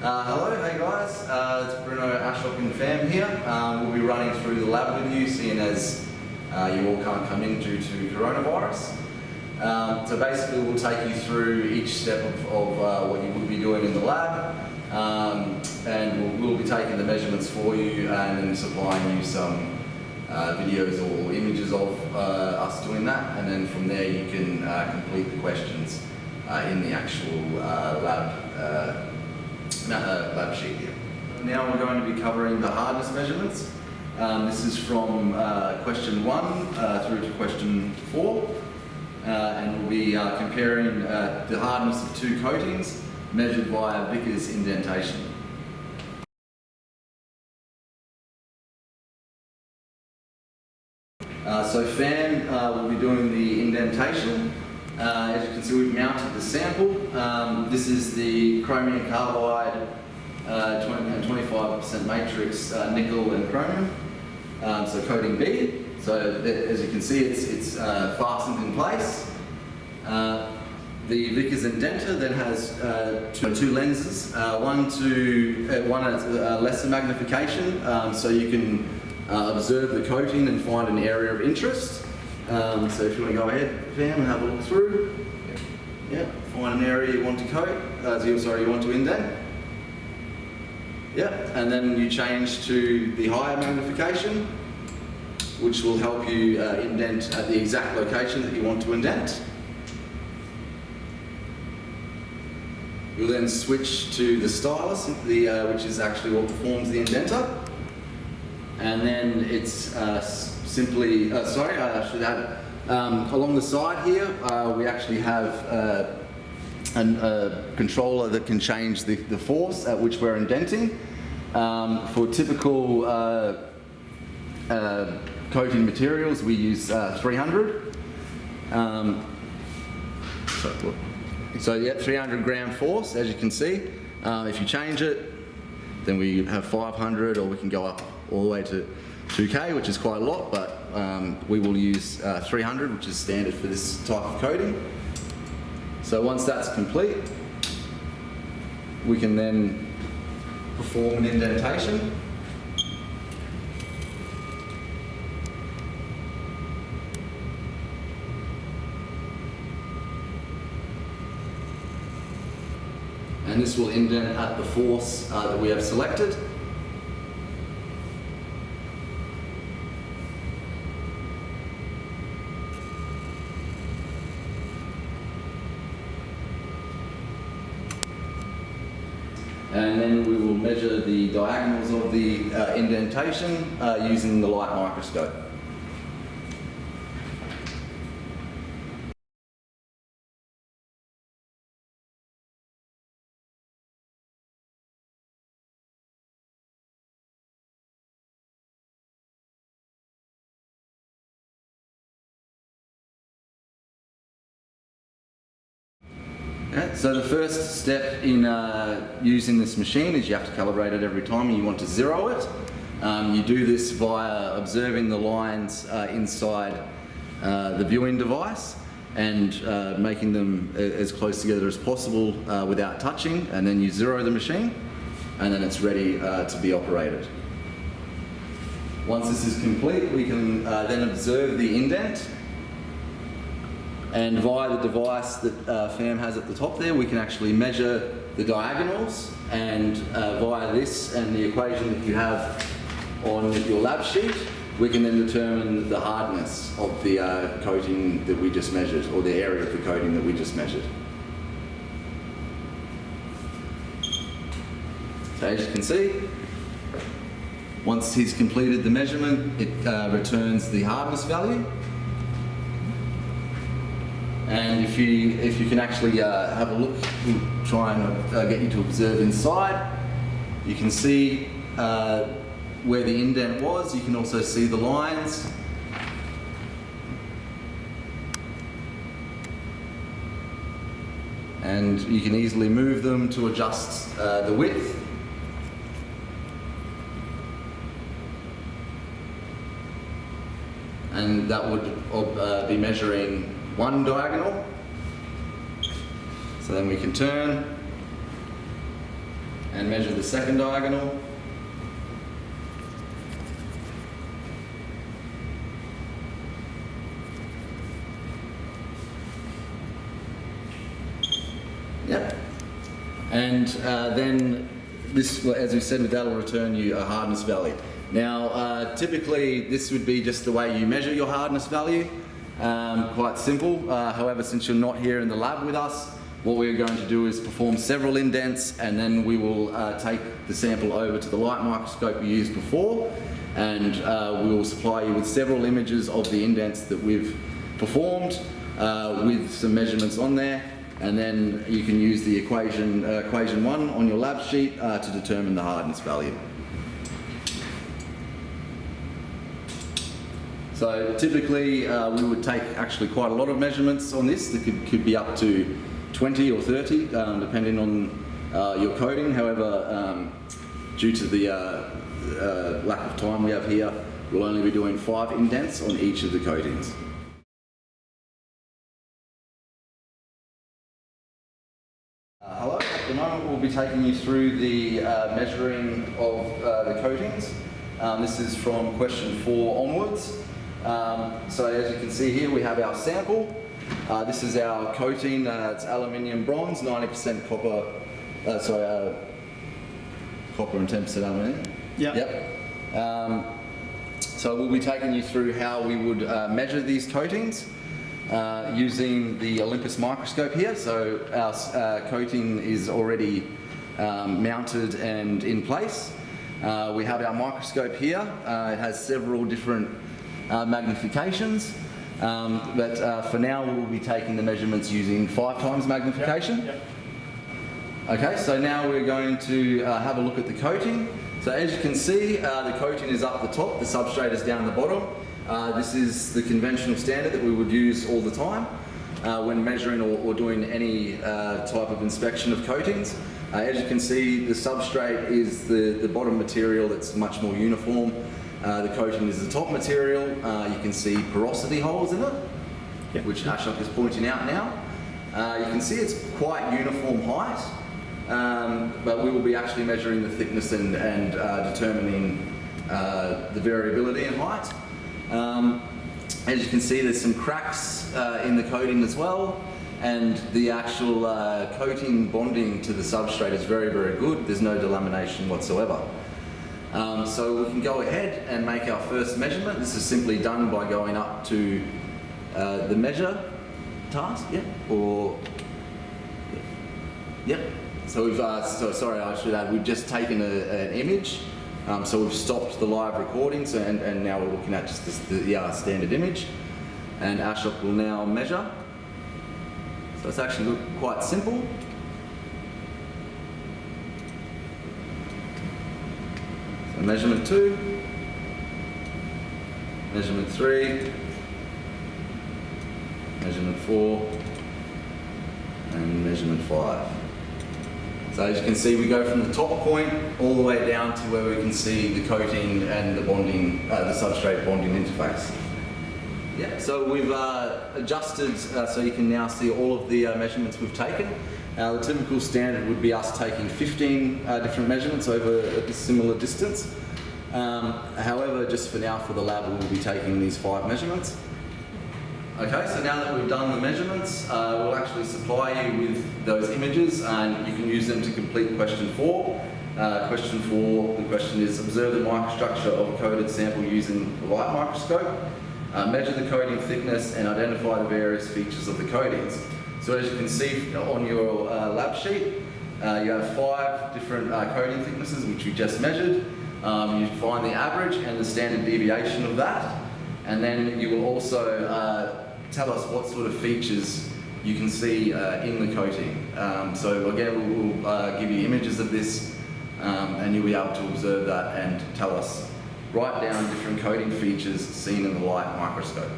Hello, hey guys, it's Bruno, Ashok and Fam here. We'll be running through the lab with you, seeing as you all can't come in due to coronavirus. So basically we'll take you through each step of what you would be doing in the lab, and we'll be taking the measurements for you and then supplying you some videos or images of us doing that, and then from there you can complete the questions in the actual lab sheet here. Now we're going to be covering the hardness measurements. This is from question 1 through to question 4, and we'll be comparing the hardness of 2 coatings measured via Vickers indentation. So Fam will be doing the indentation. As you can see, we've mounted the sample. This is the chromium carbide 25% matrix nickel and chromium. So coating B. So as you can see, it's fastened in place. The Vickers indenter then has two lenses. One has lesser magnification, so you can observe the coating and find an area of interest. So if you want to go ahead, Fam, and have a look through. Yeah, find an area you want to coat, you want to indent. Yeah, and then you change to the higher magnification, which will help you indent at the exact location that you want to indent. You'll then switch to the stylus, which is actually what performs the indenter. And then it's simply, I should add, along the side here, we actually have a controller that can change the force at which we're indenting. For typical coating materials, we use 300. So yeah, 300 gram force, as you can see. If you change it, then we have 500, or we can go up all the way to 2K, which is quite a lot, but we will use 300, which is standard for this type of coating. So once that's complete, we can then perform an indentation. And this will indent at the force that we have selected. And then we will measure the diagonals of the indentation using the light microscope. Okay, so the first step in using this machine is you have to calibrate it every time and you want to zero it. You do this via observing the lines inside the viewing device and making them as close together as possible without touching, and then you zero the machine and then it's ready to be operated. Once this is complete, we can then observe the indent. And via the device that Fam has at the top there, we can actually measure the diagonals, and via this and the equation that you have on your lab sheet, we can then determine the hardness of the coating that we just measured, or the area of the coating that we just measured. So as you can see, once he's completed the measurement, it returns the hardness value. And if you can actually have a look, we'll try and get you to observe inside. You can see where the indent was. You can also see the lines. And you can easily move them to adjust the width. And that would be measuring one diagonal. So then we can turn and measure the second diagonal. Yep. And then this, as we said, that will return you a hardness value. Now, typically this would be just the way you measure your hardness value. Quite simple. However, since you're not here in the lab with us, what we're going to do is perform several indents, and then we will take the sample over to the light microscope we used before, and we will supply you with several images of the indents that we've performed with some measurements on there. And then you can use the equation 1 on your lab sheet to determine the hardness value. So typically we would take actually quite a lot of measurements on this. That could be up to 20 or 30 depending on your coating. However, due to the lack of time we have here, we'll only be doing 5 indents on each of the coatings. Hello, at the moment we'll be taking you through the measuring of the coatings. This is from question 4 onwards. So as you can see here, we have our sample. This is our coating, it's aluminium bronze, 90% copper, copper and 10% aluminium. Yep. So we'll be taking you through how we would measure these coatings. Using the Olympus microscope here. So our coating is already mounted and in place. We have our microscope here. It has several different magnifications, but for now we'll be taking the measurements using 5 times magnification. Yep. Okay, so now we're going to have a look at the coating. So as you can see, the coating is up the top, the substrate is down the bottom. This is the conventional standard that we would use all the time when measuring or doing any type of inspection of coatings. As you can see, the substrate is the bottom material that's much more uniform. The coating is the top material. You can see porosity holes in it, which Ashok is pointing out now. You can see it's quite uniform height, but we will be actually measuring the thickness and determining the variability in height. As you can see, there's some cracks in the coating as well, and the actual coating bonding to the substrate is very, very good. There's no delamination whatsoever. So we can go ahead and make our first measurement. This is simply done by going up to the measure task, So we've, sorry, I should add, we've just taken an image. So we've stopped the live recording, and now we're looking at just the standard image. And Ashok will now measure. So it's actually quite simple. So measurement 2, measurement 3, measurement 4, and measurement 5. So as you can see, we go from the top point all the way down to where we can see the coating and the bonding, the substrate bonding interface. Yeah, so we've adjusted so you can now see all of the measurements we've taken. The typical standard would be us taking 15 different measurements over a similar distance. However, just for now, for the lab, we'll be taking these 5 measurements. Okay, so now that we've done the measurements, we'll actually supply you with those images, and you can use them to complete question 4. Question 4, the question is observe the microstructure of a coated sample using the light microscope, measure the coating thickness and identify the various features of the coatings. So as you can see on your lab sheet, you have 5 different coating thicknesses which we just measured. You find the average and the standard deviation of that, and then you will also tell us what sort of features you can see in the coating. So again, we'll give you images of this, and you'll be able to observe that and tell us, write down different coating features seen in the light microscope.